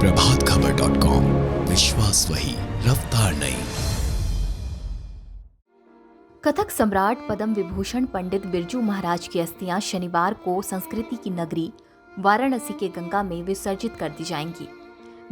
प्रभातखबर.com, विश्वास वही, रफ्तार नहीं। कथक सम्राट पद्म विभूषण पंडित बिरजू महाराज की अस्थियां शनिवार को संस्कृति की नगरी वाराणसी के गंगा में विसर्जित कर दी जाएंगी।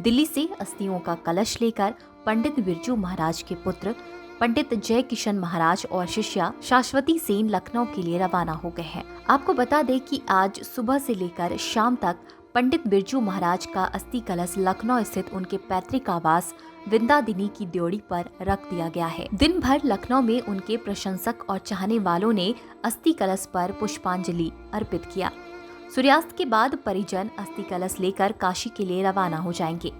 दिल्ली से अस्थियों का कलश लेकर पंडित बिरजू महाराज के पुत्र पंडित जय किशन महाराज और शिष्या शाश्वती सेन लखनऊ के लिए रवाना हो गए हैं। आपको बता दें कि आज सुबह से लेकर शाम तक पंडित बिरजू महाराज का अस्थि कलश लखनऊ स्थित उनके पैतृक आवास विंदादिनी की ड्योढ़ी पर रख दिया गया है। दिन भर लखनऊ में उनके प्रशंसक और चाहने वालों ने अस्थि कलश पर पुष्पांजलि अर्पित किया। सूर्यास्त के बाद परिजन अस्थि कलश लेकर काशी के लिए रवाना हो जाएंगे।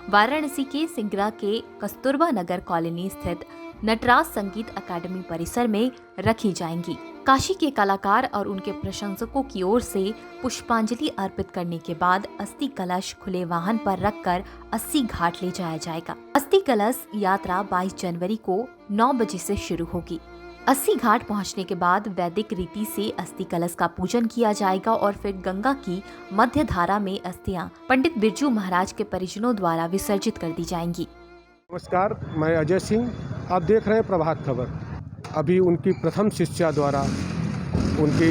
वाराणसी के सिंगरा के कस्तूरबा नगर कॉलोनी स्थित नटराज संगीत अकादमी परिसर में रखी जाएंगी। काशी के कलाकार और उनके प्रशंसकों की ओर से पुष्पांजलि अर्पित करने के बाद अस्थि कलश खुले वाहन पर रखकर अस्सी घाट ले जाया जाएगा। अस्थि कलश यात्रा 22 जनवरी को 9 बजे से शुरू होगी। अस्सी घाट पहुंचने के बाद वैदिक रीति से अस्थि कलश का पूजन किया जाएगा और फिर गंगा की मध्य धारा में अस्थियां पंडित बिरजू महाराज के परिजनों द्वारा विसर्जित कर दी जाएंगी। नमस्कार, मैं अजय सिंह, आप देख रहे हैं प्रभात खबर। अभी उनकी प्रथम शिष्या द्वारा उनकी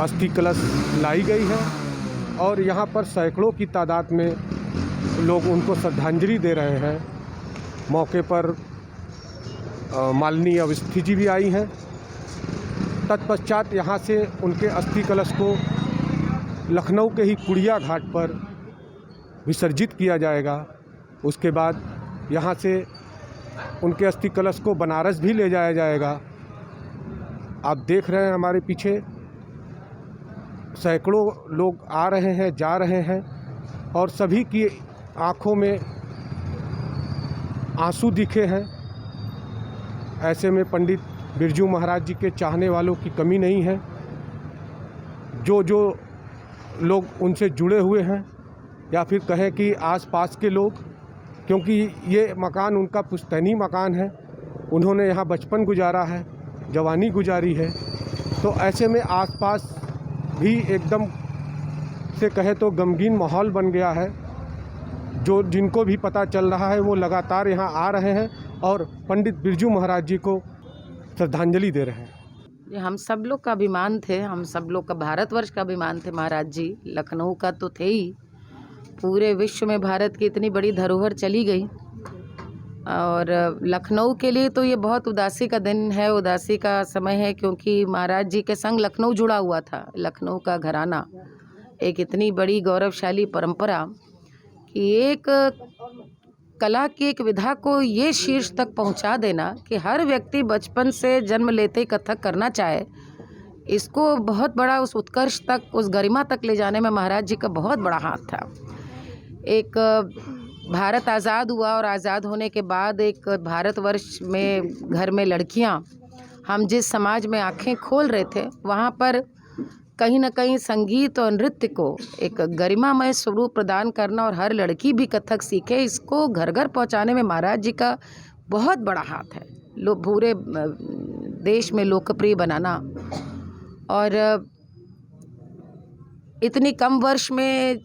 अस्थि कलश लाई गई है और यहाँ पर सैकड़ों की तादाद में लोग उनको श्रद्धांजलि दे रहे हैं। मौके पर माननीय अवस्थी जी भी आई हैं। तत्पश्चात यहाँ से उनके अस्थि कलश को लखनऊ के ही कुड़िया घाट पर विसर्जित किया जाएगा। उसके बाद यहाँ से उनके अस्थि कलश को बनारस भी ले जाया जाएगा। आप देख रहे हैं हमारे पीछे सैकड़ों लोग आ रहे हैं, जा रहे हैं और सभी की आंखों में आंसू दिखे हैं। ऐसे में पंडित बिरजू महाराज जी के चाहने वालों की कमी नहीं है। जो लोग उनसे जुड़े हुए हैं या फिर कहें कि आसपास के लोग, क्योंकि ये मकान उनका पुश्तैनी मकान है, उन्होंने यहाँ बचपन गुजारा है, जवानी गुजारी है, तो ऐसे में आसपास भी एकदम से कहे तो गमगीन माहौल बन गया है। जो जिनको भी पता चल रहा है वो लगातार यहाँ आ रहे हैं और पंडित बिरजू महाराज जी को श्रद्धांजलि दे रहे हैं। ये हम सब लोग का अभिमान थे, हम सब लोग का भारतवर्ष का अभिमान थे। महाराज जी लखनऊ का तो थे ही, पूरे विश्व में भारत की इतनी बड़ी धरोहर चली गई और लखनऊ के लिए तो ये बहुत उदासी का दिन है, उदासी का समय है, क्योंकि महाराज जी के संग लखनऊ जुड़ा हुआ था। लखनऊ का घराना एक इतनी बड़ी गौरवशाली परंपरा कि एक कला की एक विधा को ये शीर्ष तक पहुंचा देना कि हर व्यक्ति बचपन से जन्म लेते ही कथक करना चाहे, इसको बहुत बड़ा उस उत्कर्ष तक, उस गरिमा तक ले जाने में महाराज जी का बहुत बड़ा हाथ था। एक भारत आज़ाद हुआ और आज़ाद होने के बाद एक भारतवर्ष में घर में लड़कियां, हम जिस समाज में आंखें खोल रहे थे, वहाँ पर कहीं ना कहीं संगीत और नृत्य को एक गरिमामय स्वरूप प्रदान करना और हर लड़की भी कथक सीखे, इसको घर घर पहुँचाने में महाराज जी का बहुत बड़ा हाथ है। पूरे देश में लोकप्रिय बनाना, और इतनी कम वर्ष में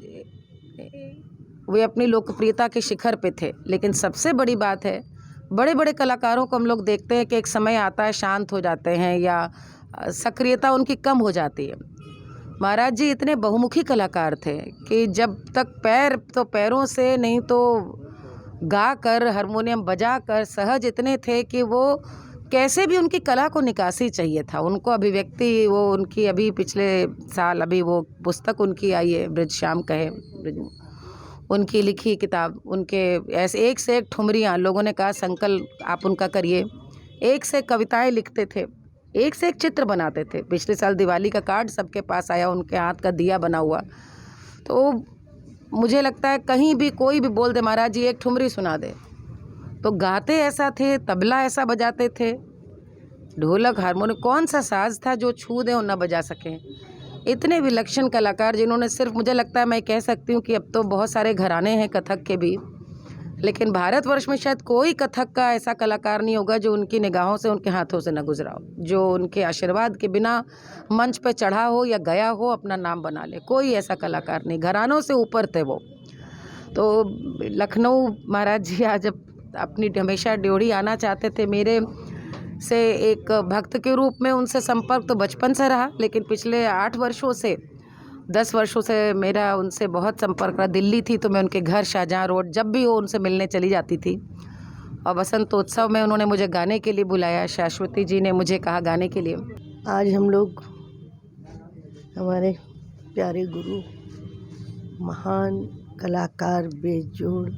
वे अपनी लोकप्रियता के शिखर पे थे। लेकिन सबसे बड़ी बात है, बड़े बड़े कलाकारों को हम लोग देखते हैं कि एक समय आता है शांत हो जाते हैं या सक्रियता उनकी कम हो जाती है। महाराज जी इतने बहुमुखी कलाकार थे कि जब तक पैर, तो पैरों से नहीं तो गा कर, हारमोनियम बजा कर सहज इतने थे कि वो कैसे भी उनकी कला को निकासी चाहिए था, उनको अभिव्यक्ति। वो उनकी अभी पिछले साल अभी वो पुस्तक उनकी आई है, ब्रज श्याम कहे, उनकी लिखी किताब, उनके ऐसे एक से एक ठुमरियाँ, लोगों ने कहा संकल्प आप उनका करिए। एक से कविताएं लिखते थे, एक से एक चित्र बनाते थे। पिछले साल दिवाली का कार्ड सबके पास आया, उनके हाथ का दिया बना हुआ। तो मुझे लगता है कहीं भी कोई भी बोल दे महाराज जी एक ठुमरी सुना दे, तो गाते ऐसा थे, तबला ऐसा बजाते थे, ढोलक, हारमोनियम, कौन सा साज था जो छू दे और न बजा सकें। इतने विलक्षण कलाकार जिन्होंने सिर्फ, मुझे लगता है मैं कह सकती हूँ कि अब तो बहुत सारे घराने हैं कथक के भी, लेकिन भारतवर्ष में शायद कोई कथक का ऐसा कलाकार नहीं होगा जो उनकी निगाहों से, उनके हाथों से न गुजरा हो, जो उनके आशीर्वाद के बिना मंच पे चढ़ा हो या गया हो, अपना नाम बना ले। कोई ऐसा कलाकार नहीं, घरानों से ऊपर थे वो। तो लखनऊ महाराज जी आज अपनी हमेशा ड्योढ़ी आना चाहते थे। मेरे से एक भक्त के रूप में उनसे संपर्क तो बचपन से रहा, लेकिन पिछले 8 वर्षों से 10 वर्षों से मेरा उनसे बहुत संपर्क रहा। दिल्ली थी तो मैं उनके घर शाहजहाँ रोड जब भी हो उनसे मिलने चली जाती थी। और वसंतोत्सव में उन्होंने मुझे गाने के लिए बुलाया, शाश्वती जी ने मुझे कहा गाने के लिए। आज हम लोग हमारे प्यारे गुरु, महान कलाकार, बेजोड़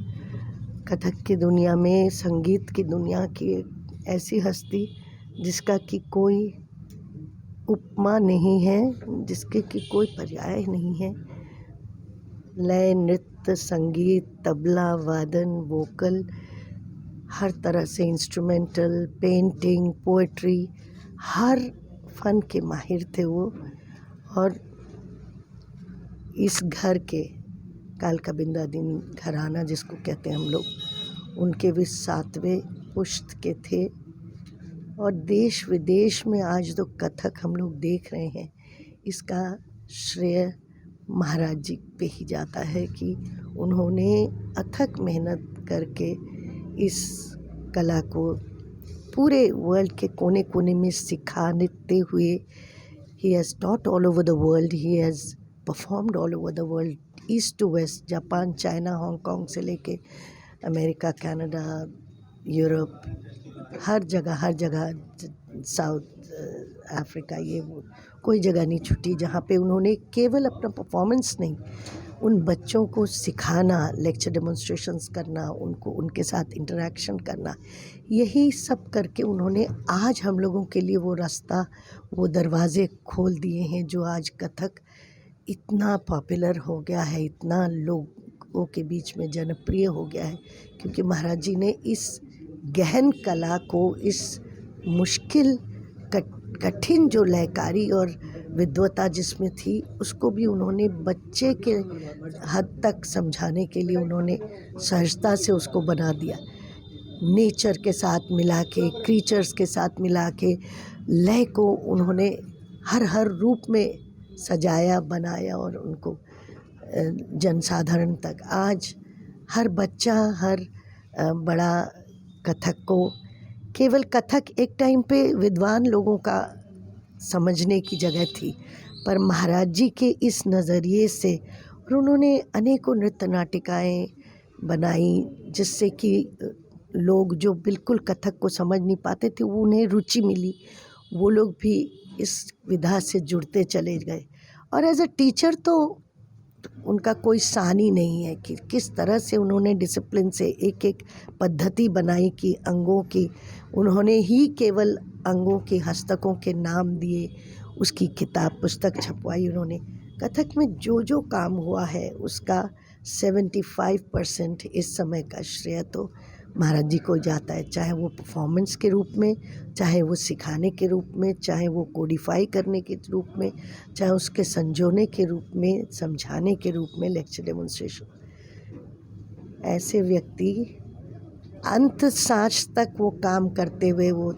कथक की दुनिया में, संगीत की दुनिया की एक ऐसी हस्ती जिसका कि कोई उपमा नहीं है, जिसके कि कोई पर्याय नहीं है। लय, नृत्य, संगीत, तबला, वादन, वोकल, हर तरह से इंस्ट्रूमेंटल, पेंटिंग, पोएट्री, हर फन के माहिर थे वो। और इस घर के कालका बिंदादीन घराना जिसको कहते हैं हम लोग, उनके भी 7वें पुश्त के थे। और देश विदेश में आज जो कथक हम लोग देख रहे हैं, इसका श्रेय महाराज जी पे ही जाता है कि उन्होंने अथक मेहनत करके इस कला को पूरे वर्ल्ड के कोने कोने में सिखाते हुए, he has taught all over the world, he has performed all over the world, east to west, Japan, China, Hong Kong से लेके अमेरिका, कनाडा, यूरोप, हर जगह, साउथ अफ्रीका, ये वो कोई जगह नहीं छूटी जहाँ पे उन्होंने केवल अपना परफॉर्मेंस नहीं, उन बच्चों को सिखाना, लेक्चर डेमोन्स्ट्रेशंस करना, उनको उनके साथ इंटरेक्शन करना, यही सब करके उन्होंने आज हम लोगों के लिए वो रास्ता, वो दरवाज़े खोल दिए हैं जो आज कथक इतना पॉपुलर हो गया है, इतना लोगों के बीच में जनप्रिय हो गया है। क्योंकि महाराज जी ने इस गहन कला को, इस मुश्किल कठिन जो लयकारी और विद्वता जिसमें थी, उसको भी उन्होंने बच्चे के हद तक समझाने के लिए उन्होंने सहजता से उसको बना दिया। नेचर के साथ मिला के, क्रीचर्स के साथ मिला के, लय को उन्होंने हर रूप में सजाया, बनाया और उनको जनसाधारण तक आज हर बच्चा, हर बड़ा कथक को, केवल कथक एक टाइम पे विद्वान लोगों का समझने की जगह थी, पर महाराज जी के इस नज़रिए से, और उन्होंने अनेकों नृत्य नाटिकाएँ बनाई जिससे कि लोग जो बिल्कुल कथक को समझ नहीं पाते थे, वो उन्हें रुचि मिली, वो लोग भी इस विधा से जुड़ते चले गए। और एज अ टीचर तो उनका कोई सानी नहीं है कि किस तरह से उन्होंने डिसिप्लिन से एक एक पद्धति बनाई कि अंगों की, उन्होंने ही केवल अंगों के हस्तकों के नाम दिए, उसकी किताब पुस्तक छपवाई उन्होंने। कथक में जो जो काम हुआ है उसका 75% इस समय का श्रेय तो महाराज जी को जाता है, चाहे वो परफॉर्मेंस के रूप में, चाहे वो सिखाने के रूप में, चाहे वो कोडिफाई करने के रूप में, चाहे उसके संजोने के रूप में, समझाने के रूप में, लेक्चर डेमोन्स्ट्रेशन। ऐसे व्यक्ति अंत सांस तक वो काम करते हुए वो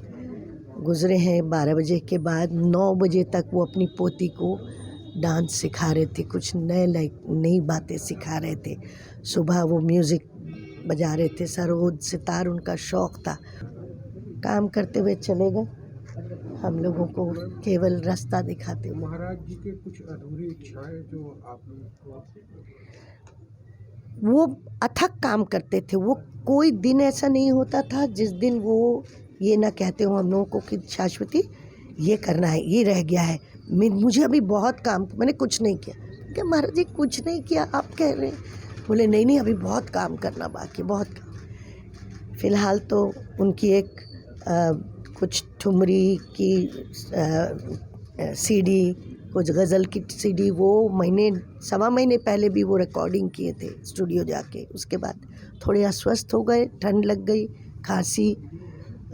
गुजरे हैं। 12 बजे के बाद 9 बजे तक वो अपनी पोती को डांस सिखा रहे थे, कुछ नई बातें सिखा रहे थे। सुबह वो म्यूज़िक बजा रहे थे, सरोद सितार उनका शौक़ था। काम करते हुए चले गए, हम लोगों को केवल रास्ता दिखाते हुए। महाराज जी के कुछ अधूरी इच्छाएं जो आप लोगों को, वो अथक काम करते थे। वो कोई दिन ऐसा नहीं होता था जिस दिन वो ये ना कहते हो हम लोगों को कि शाश्वती ये करना है, ये रह गया है, मुझे अभी बहुत काम, मैंने कुछ नहीं किया। क्या महाराज जी कुछ नहीं किया आप कह रहे हैं? बोले नहीं अभी बहुत काम करना बाकी, बहुत काम। फ़िलहाल तो उनकी एक कुछ ठुमरी की सीडी, कुछ गज़ल की सीडी, वो सवा महीने पहले भी वो रिकॉर्डिंग किए थे स्टूडियो जाके। उसके बाद थोड़े अस्वस्थ हो गए, ठंड लग गई, खांसी,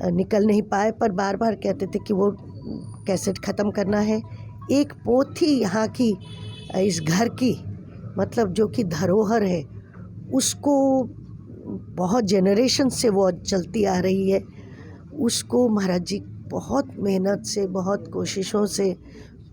निकल नहीं पाए, पर बार बार कहते थे कि वो कैसेट ख़त्म करना है। एक पोथी यहाँ की, इस घर की, मतलब जो कि धरोहर है, उसको बहुत जनरेशन से वो चलती आ रही है, उसको महाराज जी बहुत मेहनत से, बहुत कोशिशों से,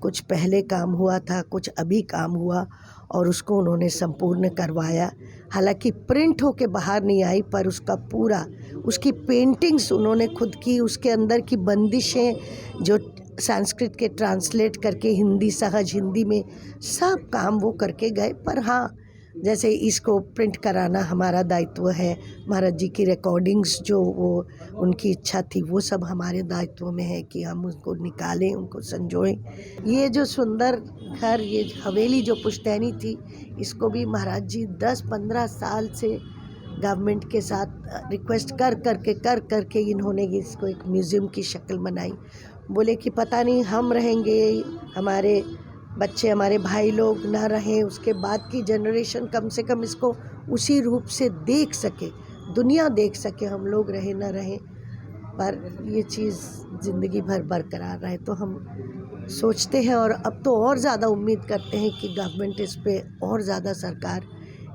कुछ पहले काम हुआ था, कुछ अभी काम हुआ, और उसको उन्होंने संपूर्ण करवाया। हालांकि प्रिंट होके बाहर नहीं आई, पर उसका पूरा उसकी पेंटिंग्स उन्होंने खुद की, उसके अंदर की बंदिशें जो संस्कृत के ट्रांसलेट करके हिंदी, सहज हिंदी में सब काम वो करके गए। पर हाँ, जैसे इसको प्रिंट कराना हमारा दायित्व है, महाराज जी की रिकॉर्डिंग्स जो वो उनकी इच्छा थी वो सब हमारे दायित्व में है कि हम उनको निकालें, उनको संजोएं। ये जो सुंदर घर, ये हवेली जो पुश्तैनी थी, इसको भी महाराज जी 10-15 साल से गवर्नमेंट के साथ रिक्वेस्ट कर करके इन्होंने इसको एक म्यूज़ियम की शक्ल बनाई। बोले कि पता नहीं हम रहेंगे, हमारे बच्चे, हमारे भाई लोग ना रहें, उसके बाद की जनरेशन कम से कम इसको उसी रूप से देख सके, दुनिया देख सके, हम लोग रहें ना रहें, पर ये चीज़ ज़िंदगी भर बरकरार रहे। तो हम सोचते हैं और अब तो और ज़्यादा उम्मीद करते हैं कि गवर्नमेंट इस पे और ज़्यादा, सरकार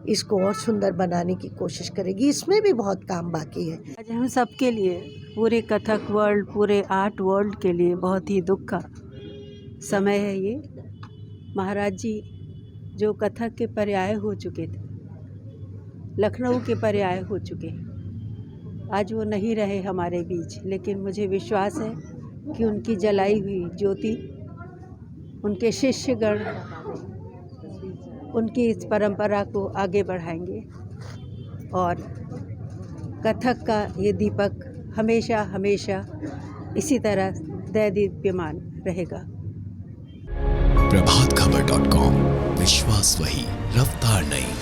इसको और सुंदर बनाने की कोशिश करेगी। इसमें भी बहुत काम बाकी है। आज हम सब के लिए, पूरे कथक वर्ल्ड, पूरे आर्ट वर्ल्ड के लिए बहुत ही दुख का समय है ये। महाराज जी जो कथक के पर्याय हो चुके थे, लखनऊ के पर्याय हो चुके, आज वो नहीं रहे हमारे बीच, लेकिन मुझे विश्वास है कि उनकी जलाई हुई ज्योति, उनके शिष्यगण उनकी इस परंपरा को आगे बढ़ाएंगे और कथक का ये दीपक हमेशा हमेशा इसी तरह दैदीप्यमान रहेगा। प्रभातखबर.com, विश्वास वही, रफ्तार नहीं।